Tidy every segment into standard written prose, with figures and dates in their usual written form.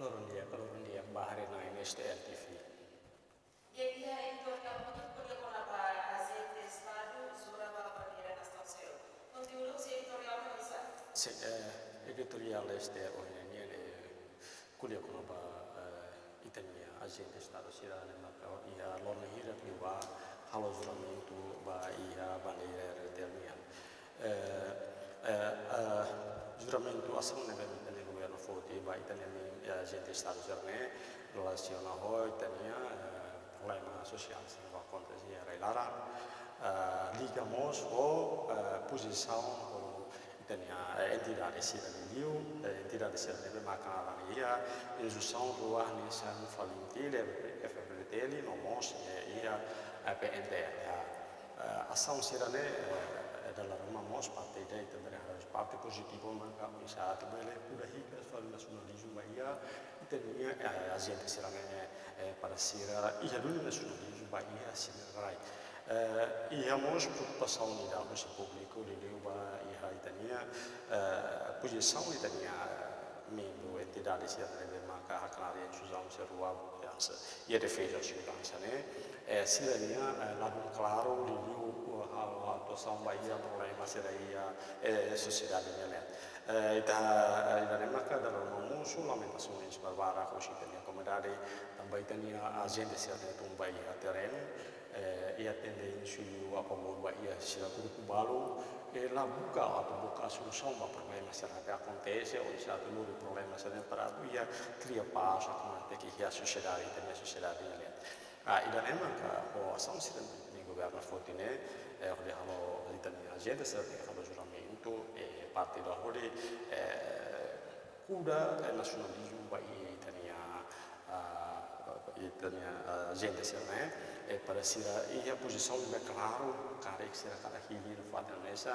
Lorun dia bahari na ini STLTV. E aí, então, muito por a azeite estado, zura para a estação. Conteúdo editorial Se editorial este ohne ne kulia kono ba itania agente estado sirane maka ia lorna hira piwa halo juramento ba ia bandeira retermian. Juramento ação ne ne governo forte ba itania agente estado sirane relaciona ho itania problema social se va acontecer lara ligamos o posição itania entidade cidadania entidade cidadania makana ia instrução ruah ni san falintile FFDL nomos ia PNT ação cidadania dalam mamos partai dari terhadap partai positivo maka saat bele kuda hika soal nasionalisme ia itania agente cidadania para sira ia dulu nasionalisme ia sira íamos preocupação da rede pública de Leuba e a Itania posição Itania membro entidade cidadania marca a clare Suzão Serua e a defesa da segurança né cidadania lá do claro de Leu a atuação Bahia problema seria sociedade né ita marca da nosso lamentações barbara com Itania comunidade também Itania agenda cidadania do Bahia terreno ia tendência a favor ia ser grupo balo lá buka solução para problema será que acontece ou já tem um problema será para ia criar paz como até que a sociedade tem a sociedade ali e da lema que a ação se tem governo forte né olha a italiana gente será que a juramento e parte da rode kuda nacionalismo vai italiana gente será para ser a posição de claro cara que será cada hili no fato nessa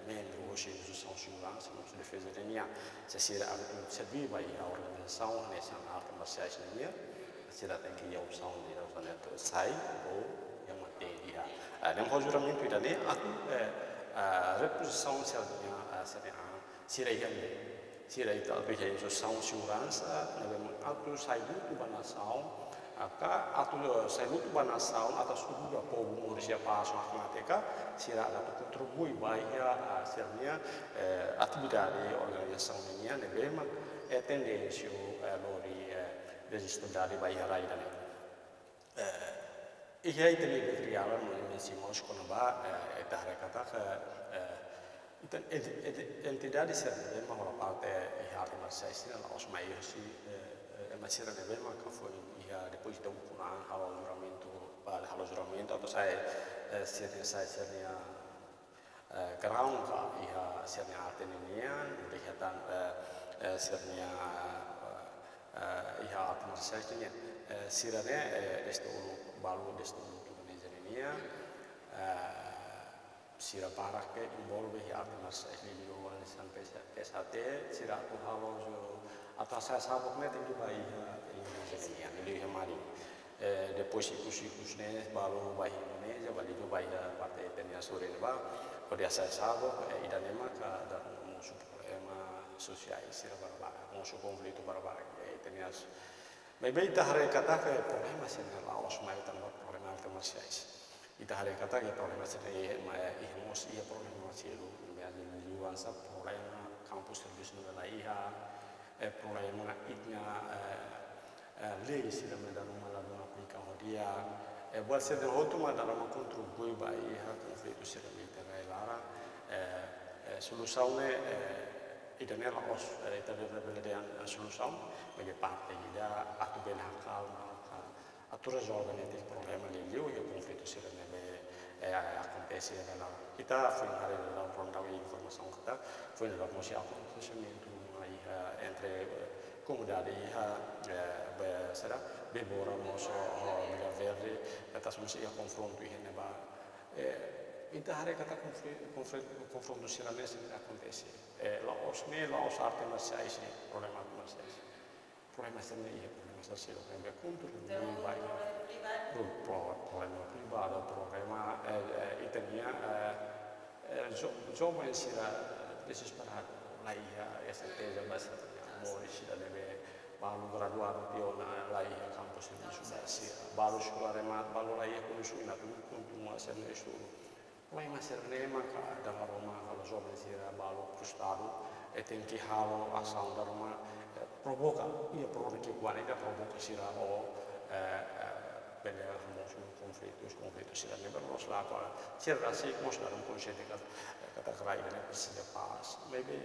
membro hoje de são segurança não se defesa de ninguém se será servir vai a organização nessa arte marciais ninguém será tem que ir a opção de fazer sai ou a matéria não juramento ainda nem a reposição será será talvez a instituição segurança não sai muito banação aka atu sai muito banação atas tudo a povo Mauricia passo matemática será atu contribui baia a sernia atividade organização minha ne bema tendência lori desistudare baia raida ne e aí também material no ensimos quando ba etara kata entidade sernia uma parte e a marciais na os maiores mas era de bem que foi depois de halo juramento atau saya seria ground ia seria artenian kelihatan seria ia atmosfernya sirane desto balu desto Indonesia sira para que envolve ia atmosfer ini sampai SAT sira tu halo atau saya sabuk net itu bayi Indonesia ini mari depois ciclos né balu bayi Indonesia bali itu bayi partai Tenia sore ba kalau saya sabuk idanema ka dan musuh problema sosial sira barba musuh konflik barba Tenia bebe ita hari kata ke problema sena laos mai tanpa problema komersial ita hari kata ke problema sena ihmos ia problema silu biasa jual sab problema kampus service nuna problema itnya lei si da uma la dona aplica dia buat ser de outro mas dalam contribui bai ha conflito si da mita lara solução idane la os ita de solução bagi parte ida atu ben hakal atu resolve il problema lì e conflito si da acontece dalam kita foi hari dalam ronda informação kita foi dalam musik acontecimento entre comunidade será bebora nosso milha verde atas musik a confronto ini ba kita hari kata confronto será nesse acontece laos arte marciais problema marciais problema sendiri problema sosial problema contra problema privado problema itania jovens será desesperado lá ia essa tese bastante amor e da leve balu graduado piona lai campus di Sudasi balu sekolah remat balu lai aku su ina tu continua a ser nesu lai masir nema ka da Roma kalau jovem sira balu frustado e tem que halo ação da Roma provoca ia provoca quando da provoca sira o bene conflitos sira ne per los la sira si mostra un concetto che kata krai ne persida pas maybe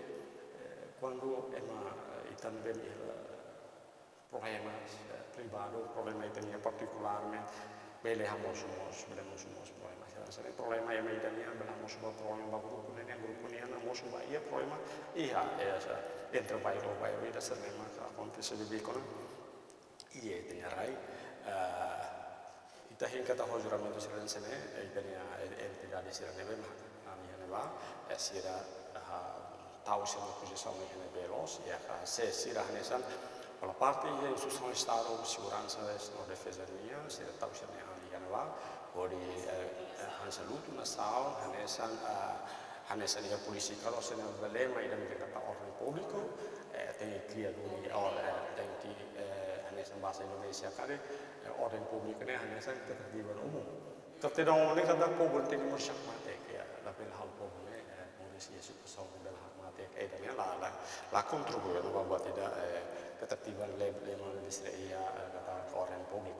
quando ema itan bem problemas privados, problemas que tenía particularmente, velamos problemas. El problema ya me tenía, velamos un problema grupo ni namos un bahía problema, y ya entre bairro vida se me acontece de bicono, y tenía rai, y también kata juramento siran sene, y tenía entidad de siran nebe, a mí neba, si era tahu sih posição yang veloz, ya se sirah nesan pela parte da instituição de Estado, segurança da defesa minha, se tahu sih yang alian lá, ori hansa lutu nasal, hanesan ya polisi kalau se não vale mais da minha kata ordem público, tem clear duni tem que hanesan bahasa Indonesia kare ordem público ne hanesan ketertiban umum. Ketertiban umum ne kata povo tem mersyak mate ya, tapi hal povo ne polisi situação de la contribuiscono bahwa tidak ketertiban leman di Israel kata orang publik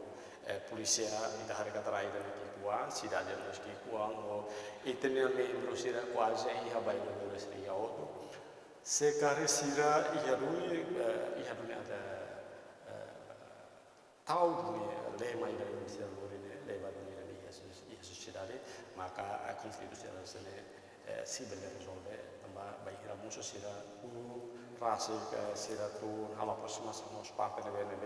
polisi tidak hari kata lain dan kikuan tidak ada meski kuang o itenel membro sira quasi ia baik membro Israel itu sekarang sira ia dunia ada tahu dunia lema ida Indonesia lorine lema dunia di Yesus sociedade maka konflik itu si benar resolve baik musuh sira rasa sira tu ala próxima somos parte de BNB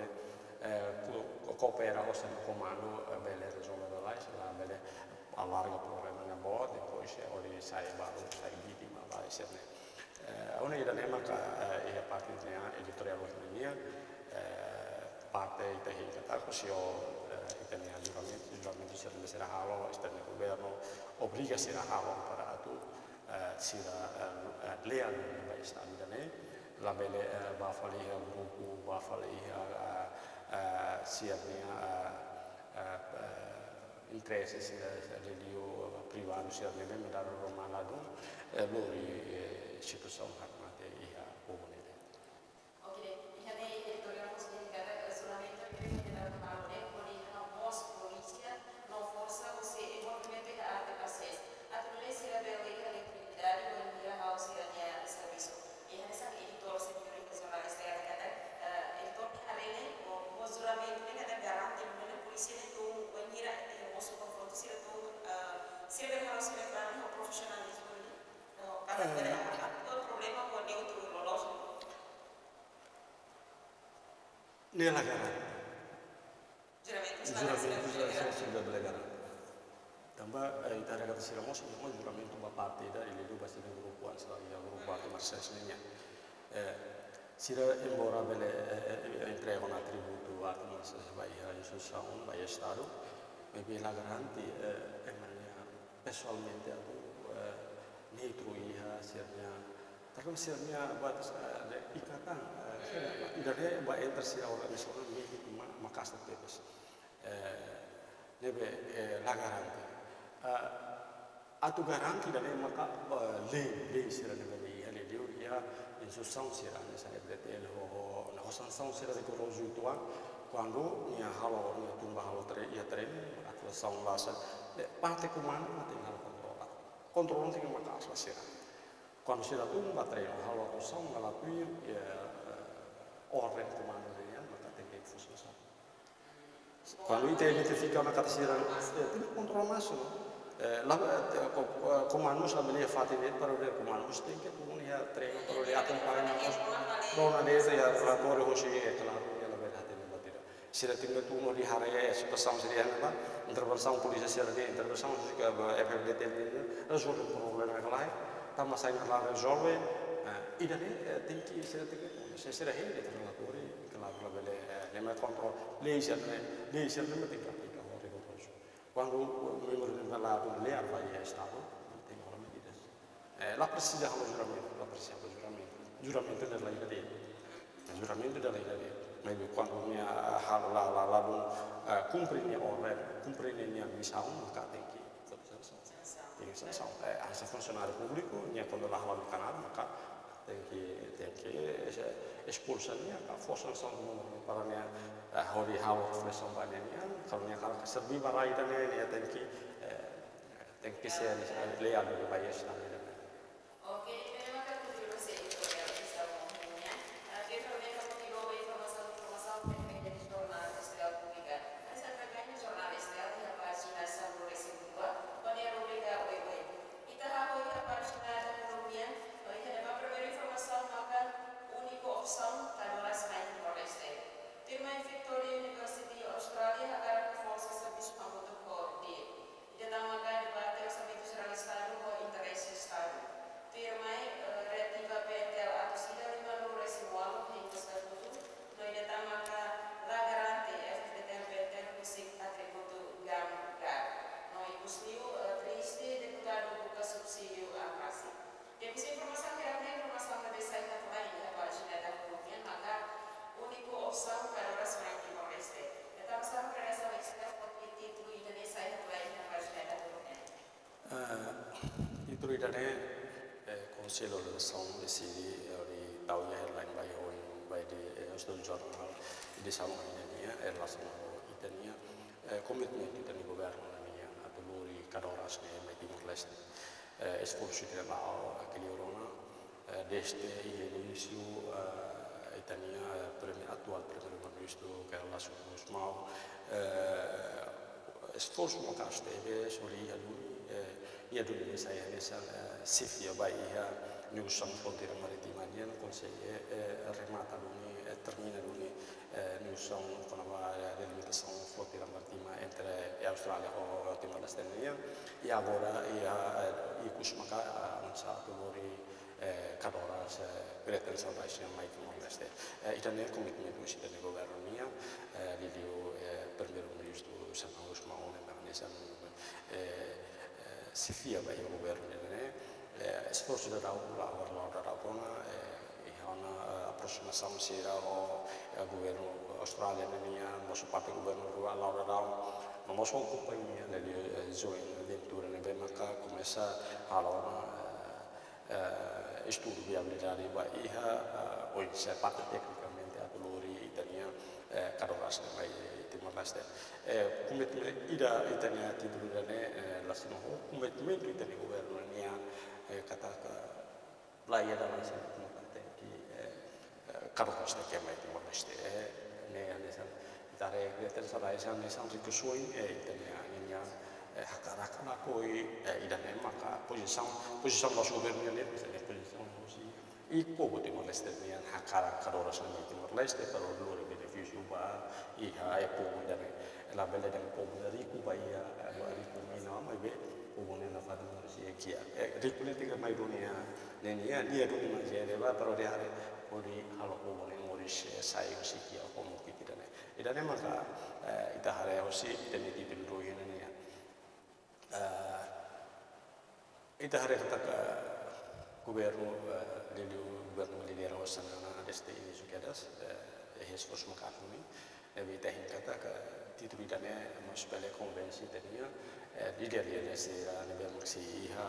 coopera o sem comando bele resolve lá sira bele allarga problema na boa depois ori sai baru sai vítima lá e serne una ida nema ka e parte de editorial autonomia parte ita kata cosio itania giuramento sira halo esterno governo obriga sira halo para tu sira leal vai stare la bele va fali grupo va fali sia mia interesse sia religio privato sia nelle medare romana do lui situazione harmate ia comune. Nella gara giuramento sudah belajar tambah kita ada kata sila mos juramento ba parte da ile do basta do grupo sila ya grupo atu marsesnya sira embora bele entrega un attributo atu marses vai a instituição vai estado me la garanti emania pessoalmente atu neutro ia sernya terus sernya buat ikatan dari ba enter sira organisasi me makas tepes nebe la garanti atu garanti da maka le sira nebe ali dia instituição sira nessa nebe ho sanção sira de corroso tua quando minha halo minha tumba halo ia treino atuação lá parte comando não tem nada controlar tem uma casa sira quando sira tumba treino halo atuação ela tuir ordem comando dia maka tem que funcionar quando identifica una cattura tem controle máximo comando sabe fate ver para ver comando tem que tudo ia treino para ele acompanhar dona desa ya relatório hoje é claro ela vai ter batida sira tinga tudo di hari situação seria apa intervenção polisi sira di intervenção juga FFDT resolve problema lain tambah saya kelar resolve idane tem que sira tinga sira hindi relatório claro bele nema control leisure ne mete pratica ore control quando membro del malato le va in stato tem ora medidas la precisa giuramento nella idea giuramento della idea maybe quando minha lalu cumprirnya orang, cumprirnya missão, maka tem que tem sanção. Se funcionário público, quando lá no Canadá, maka tem que expulsarnya, for sanção para minha hori hal fleção banenya, kalau kalau serbi barai dan ini tem que ser leal do país também. Oke, memang kan tujuan saya itu ya bisa ngomongnya. Dia kalau dia kamu di bawah informasi pengen jadi jurnalis ya publika. Kan saya kayaknya jurnalis ya apa sudah sampai resi dua. Kalau dia publika web. Kita harus apa sudah ada kemudian. Kalau kita dapat berberi informasi maka unico opção adalah selain Forrester. Terima Victoria University Australia akan força serviço para o doutor dia. Dia também debate orçamento geral do Estado ou interesse do Estado. Firmai relativa PNTL atau sida lima loro residual hingga statuto no ida tamaka la garante FPTL PNTL musik atributo GAM no ibusliu triste deputado buka subsídio a classe. Dia bisa informasi que desa ita lain ya página da Colômbia maka único opção para o selain Timor Leste. Então estamos para essa lista porque título ida desa ita lain ya página da Colômbia. Itu idane Conselho de São decidi di tahun yang lain by di Oslo Journal di sama ini ya relação itania komitmen itani governo ini atau lori kadoras ne mai Timor Leste esforço de lá aquele orona desde início itania atual primeiro-ministro Carlos Guzmão esforço mo casteve sobre ia dulu saya nessa sifia baia new sang frontiera maritima dia consegue remata dulu termina dulu new sang con la delimitação frontiera maritima entre Australia e Timor Leste e agora e cusmaca avançado lori cadoras Greater Salvation mai Timor Leste itane commitment uscita del governo mia lidio primeiro-ministro Santos Guzmão nessa sifia ba yung governo nila esforço da Rauna e una aproximação sira o governo Australia nenia mas parte governo rural Laura Rauna mas o companhia nele join aventura ne maka começa a Laura estudo viabilidade ba iha o se parte tecnicamente a dolori itania cadoras mai Timor Leste commitment ida itania titolo dane lasino commitment itania governo nia kata playa dalam satu tempat ki cadoras ne mai Timor Leste ne ane dare Greater Salvation ne sang rikusuin itania nia hakarakana koi ida ne maka posição nosso governo nia misalnya posição nosso e povo Timor Leste nia hakarak cadoras ne Timor Leste para loro benefício ba iha povo dane la belle del povo dari Cuba ia riku mina mai be povo ne na fada Malaysia kia riku ne tiga mai dunia ne nia dunia majere ba pero dia ori halo povo ne Malaysia sai usi kia como kita dane idane maka ita hare usi tene di bilu ini nia ita hare kata governo dele era osana deste ini sukedas esforço macaroni evita hinkata ka titulu dane mospele convensi tenia leader dia sera nebe maxi iha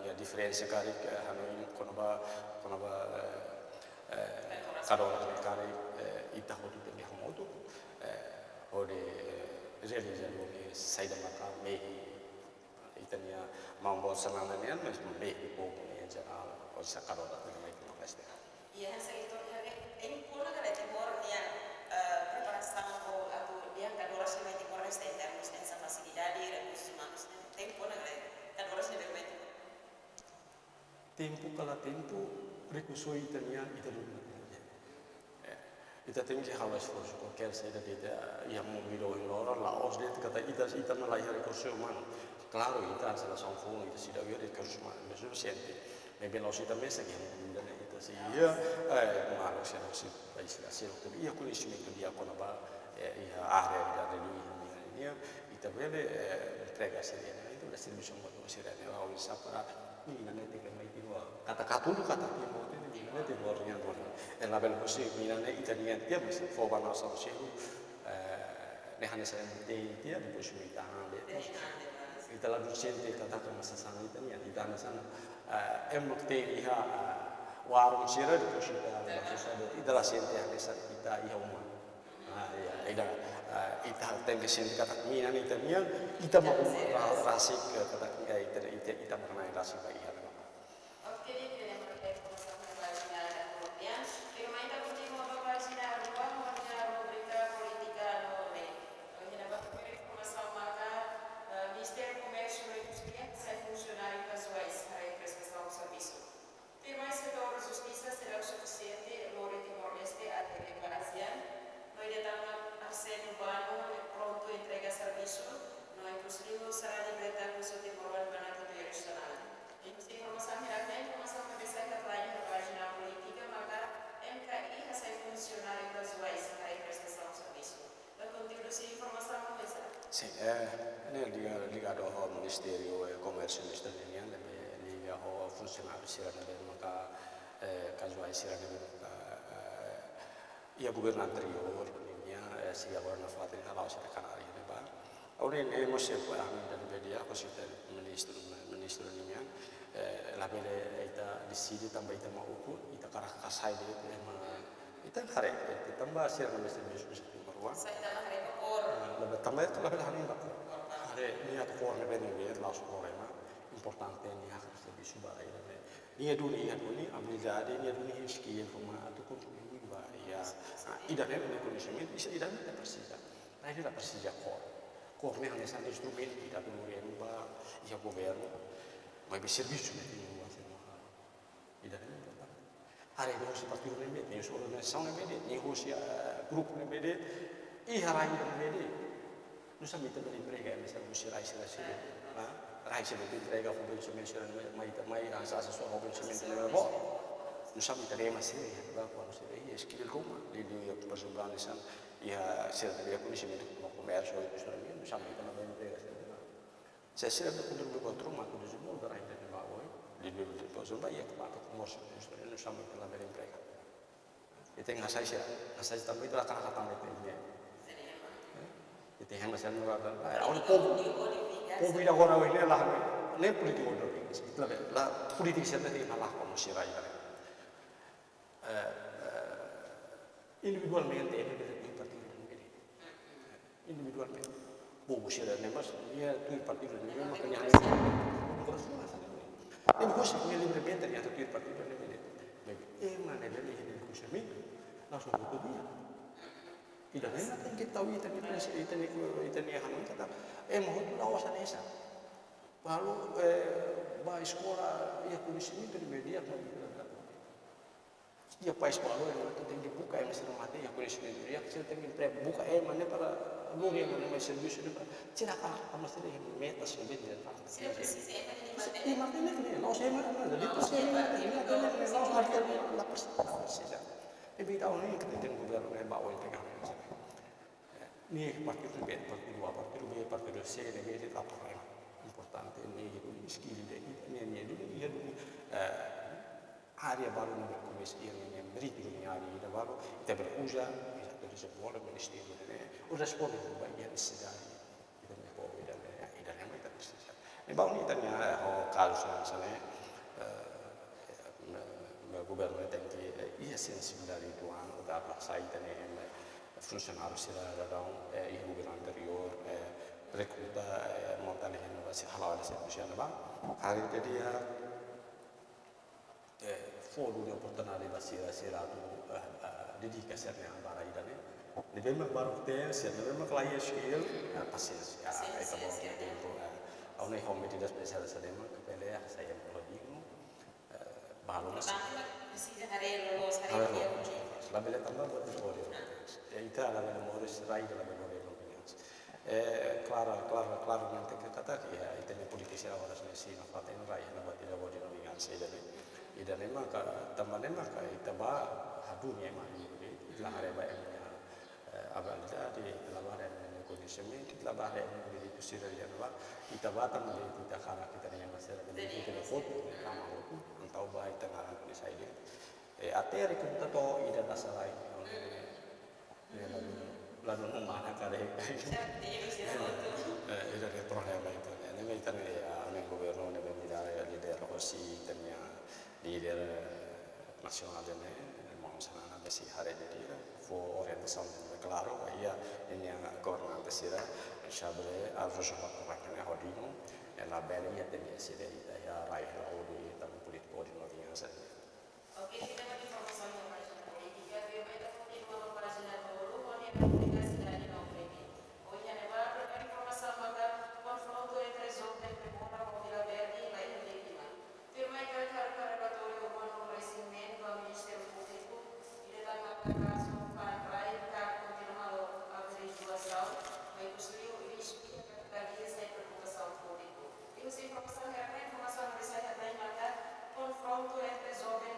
ya differenza karik hanoi konaba kadora kari ita hodu de hamodu ode realizar ni saida maka mehi itania mambo sanana nian mas mehi po ni general o sakadora ni mai peste Iya, saya itu ini pula kan Timor yang preparação atau dia kadora sih mai Timor Leste em termos de facilidade e recursos humanos. Tem pula kan kadora sih bem mai tempo kala tempo recurso itania italiano ita tem que hawa esforço qualquer saída dita ia movido em lora lá os det kata ita na lá recurso humano claro ita se la son funo ita si da avere recurso umano è sufficiente e ben lo si da messa che non ita si ma lo si paesi la si lo ia conoscimento di con ba ia area da lui ita vede prega serena itu la servizio modo serena o sa para ini nanti che mai diwa kata katulu kata dia mau ini ne ti vorrei andare e la bella così mi ne italiano dia mi si fa vanno so se ne hanno sempre dei dia di possibilità ita la docente kata tu masa sana italiano di dana sana em te iha warung sira di possibilità la so ita la sente anche sa ita iha uma ida ita tenge sente kata mina ni italiano ita mau rasik kata ita mengenai rasik iha Oke, queremos que comenzamos a imaginar a Colombia. Pero más continuo a imaginar o a rubrica política no me. Hoje na primeira informação marca Ministério do Comércio e Indústria sai funcionário casuais para a prestação de serviço. Ter mais setor de justiça será o suficiente no Timor-Leste até a ASEAN. Nós detamos Arsênio Urbano pronto a entregar serviço. Nós construímos será libertar o seu Timor Urbano do regional. Informação que bisa lain página política maka MKI hasil funcionário casuais para a prestação de serviço. A contribuição informação bisa. Sì, legato al Ministero del Commercio e Industria, legato al funzionario si era maka casuale si era ia governante io si governa fate la lausa Canaria ne ba. Ora ne mo se poi anche da vedia così il ministro Nimia la bele ita decide tambah ita mau uku ita karakasai dia ma ita kare ita tambah sir na mesti bisnis marwa Saya dalam rekor. la tambah itu la bele hanin ba are ni at for ne bene bier la problema importante ni hak se bisu ba ida ne ni aduni ambil jadi ni aduni skill kuma atu ko ni ba ya ida ne conoscimento ida ne persija nah ini la persija kor ne hanin san instrument ida dulu ba ya governo ma i servizi di innovazione ida ne importante hari ini harus partir ne bede solo ne sauna bede ni harus grup ne bede i harai ne bede nusa mita beli mereka misalnya musi rai sila sila rai sila bede mereka mobil semen sila mai asa soal mobil semen ne bo nusa mita ne masih ya ba ko nusa ya skill rumah di persoalan san ya sila dia pun semen mau komersial itu sila nusa mita ne mereka saya sila betul betul rumah tu semua orang yang di bawah di Zumba ya kepada komers itu sama dalam mereka itu yang saya tambah itu akan tambah itu itu yang saya mau awal pun bila orang ini lah ne politik order lah politik saya tadi malah komers raya individualmente individualmente bukan sih dan mas dia tuh partido ini makanya hanya ini khusus punya liberamente ternyata tuh partido ini mana dia ini khusus ini langsung itu dia tidak enak yang kita tahu itu nih hanum kata mau itu lawasan esa lalu bah sekolah ya khusus ini dari media dia pais sekolah yang itu tinggi buka yang mesti mati ya khusus ini dia kecil tinggi buka mana para lu yang mana service itu tidak kamu mesti meta sudah dia ini makanya kan no saya mana jadi pas ini makanya no harga la persija lebih tahu nih kita gubernur bawa yang pegang nih partai itu beda partai dua C ini beda lapor importante ini skill ini area baru nih komisi ini beri ini area baru kita berusaha bisa boleh ministeri udah sepuluh bagian sedari kita mau dan yang kita bisa ini bang ini tanya kasus misalnya gubernur tadi iya sensibil dari tuan udah saya tanya funzionario si da il gubernur anterior recluta montale inovasi halal semacam apa hari jadi ya forum yang pernah dibahas dedicasi yang barai dan memang baru tes memang klien skill pasien ya itu baru itu awalnya home tidak spesial saja memang kepala saya melodi baru masih selama tambah buat itu ya itu adalah memori serai dalam memori Clara nanti kata ya itu politisi awal sih nafatin rakyat nabat tidak boleh dengan saya dan memang teman memang itu bah hadunya emang itulah hari bayangnya abang jadi telah ada kondisi ini telah ada itu sih dari apa kita batam dari kita karena kita dengan masyarakat itu kita foto lama itu entah bah itu ngaran kondisi ini ateri kita to ida dasarai lalu mana kare ida de problema itu ne mi tan ne governo ne mi dare leader così tenia leader nazionale ne mau sana besi hari jadi fu orientação claro ia ini yang governante sira shabre avrojo pakne hodino e la bene ia tenia sira ya rai la odi tam politico di novia sa Oke, kita bagi informasi mengenai politika, biar kita mungkin mengenai dulu, mengenai aplikasi dari November. Oh iya, ne va per informação maka confronto entre Zoltan e Pemona com Vila Verde e Laia Vítima. Firma que vai para o carregatório humano no crescimento do Ministério Público e de dar uma caso para praiar continuando a averiguação, vai construir o risco e a capitalidade sem preocupação pública. E essa informação era a informação que sai da marca confronto entre Zoltan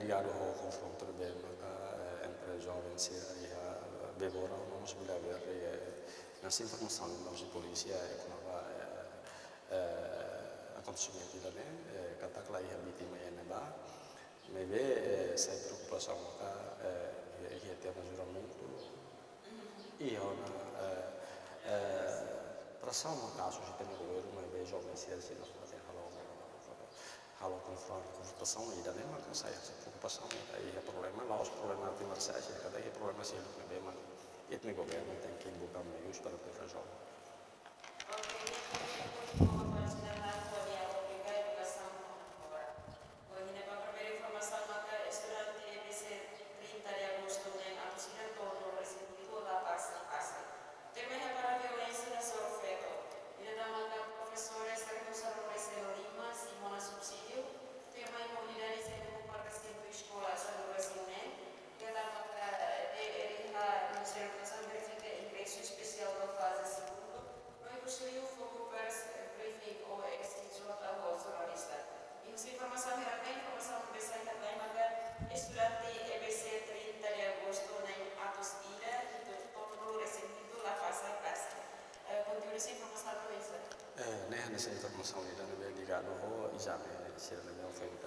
ligado ao confronto entre jovens e devora não se pode ver nessa informação da polícia acontecimento da kata kelai vítima yang neba maybe saya preocupação ia ter um juramento e para só um caso de ter no governo maybe jovens se kalau confrontação e da mesma que saya preocupação aí é problema lá os problemas de marciais cada é problema se ele bem mas etno governo tem que buscar meios para resolver. Nessa informação ainda não é ligado ao exame se não é feito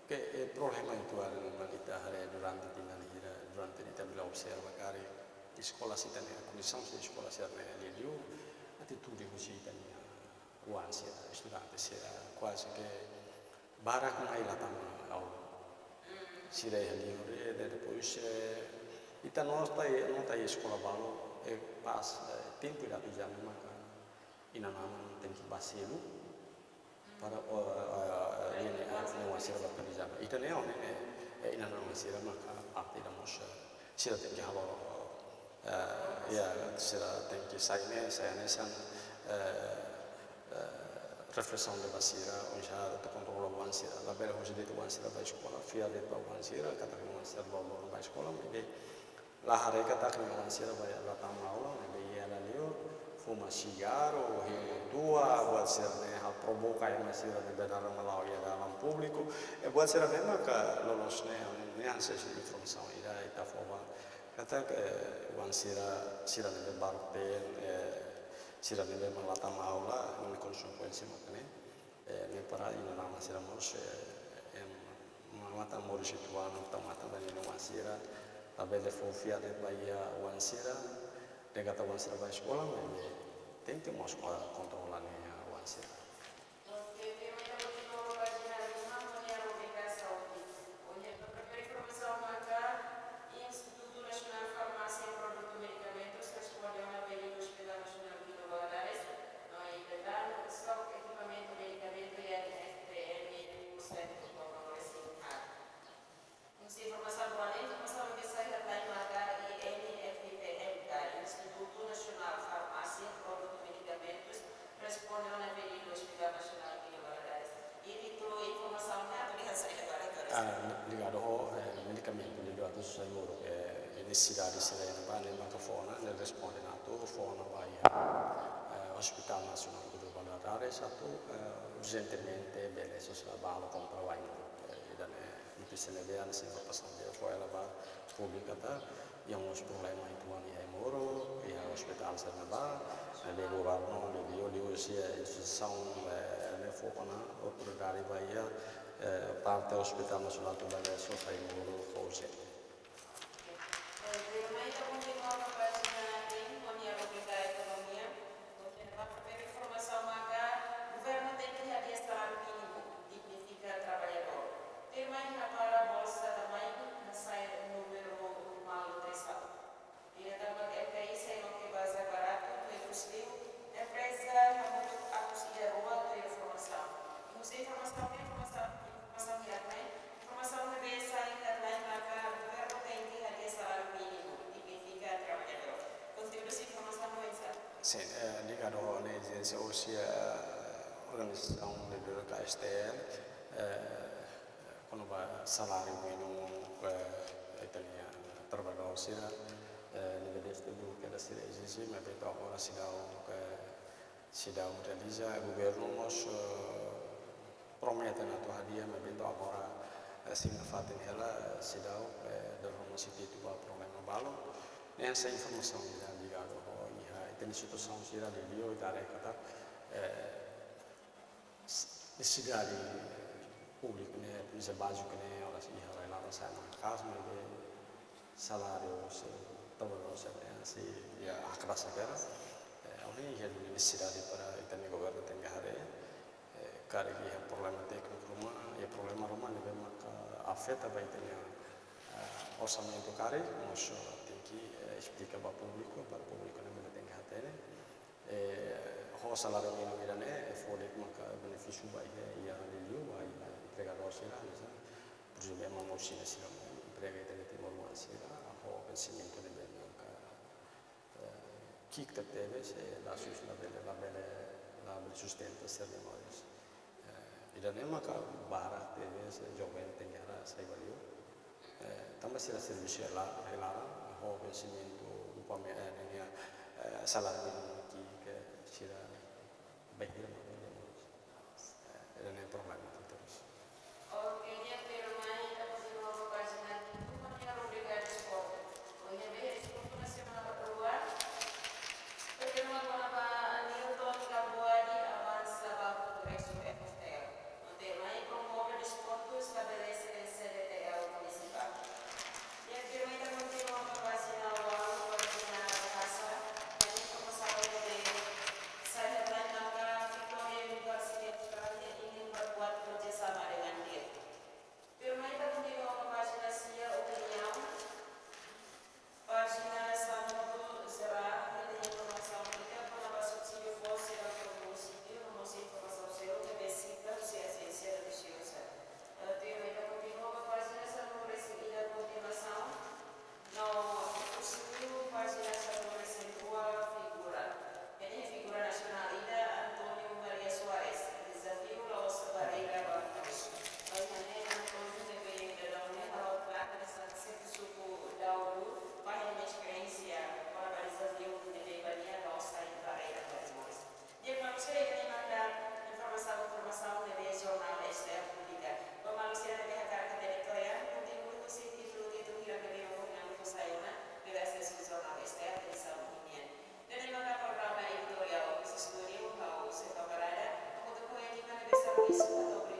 que o problema itu adalah durante kita bila observa kari di sekolah sih tanya kondisi di sekolah sih tanya dia attitudine così tanya uansia estudante sih quasi che barak mai la tama au si dai ali e depois ita não está em escola balo e pas tempo da pijama maka inanaman tem que baselu para ini não asira bakal pijama ita ne on inanaman asira maka apte da mos sira tem que halo ya sira tem que saya nesan reflexão de basira onde a controla o ansira la bela hoje de o ansira vai escola fia de o ansira kata que o ansira logo vai escola mas la hari kata que o ansira vai lá tam aula fuma cigarro, tua, buat serne hal provoca yang masih ada benar melalui dalam publiku, buat serne maka lolosnya ini hasil informasi ida forma kata wan sira nebe barten sira nebe melata maula ini konsekuensi makanya ini para ini nama sira morse mata morse tuan mata dan ini wan sira tabele fofia de bahia wan sira dia kata wan sira vai sekolah tem que mostrar controlarnya wan sira. Ligado ao medicamento de doados seguro necessidade de ser na fona nel risponde nato fona vai Hospital Nacional de Valadares satu urgentemente bene social balo compra vai dan itu senebea nessa informação de foi ela pública tá e uns problema itu ani moro e hospital sana ba le governo, le bio, le sia istituição, le focona, oportunidade Bahia, parte Hospital Nacional do Bahia, só sai no José. Sim, ligado à agência aussi organização de KSTL, quando vai salário mínimo italiano trabalhador será nível deste grupo que era ser exigir, mas bem agora se dá realiza o governo nos promete na tua dia, mas bem agora assim a fato ela se dá do nosso título para problema balo, essa informação ligado tem situação geral de Rio e da Reca, necessidade pública, né, precisa básico, né, ela se vai lá na saia na casa, mas salário, se trabalho, se a classe guerra, alguém já tem necessidade para o governo tem que cara que é problema técnico rumah, é problema rumah, né, afeta vai ter orçamento cara, mas tem que explicar para o público, né, ho salário mínimo irane fode maka benefício vai ia lelio vai empregador será por exemplo uma mochila será emprega italiano tem uma será ho pensamento de bem maka que teve se la susna la bel sustento ser memórias irane maka barat teve se jovem tem era sai valeu também será serviço lá ho pensamento upamanya salário mínimo que será bem não é problema terus. Isso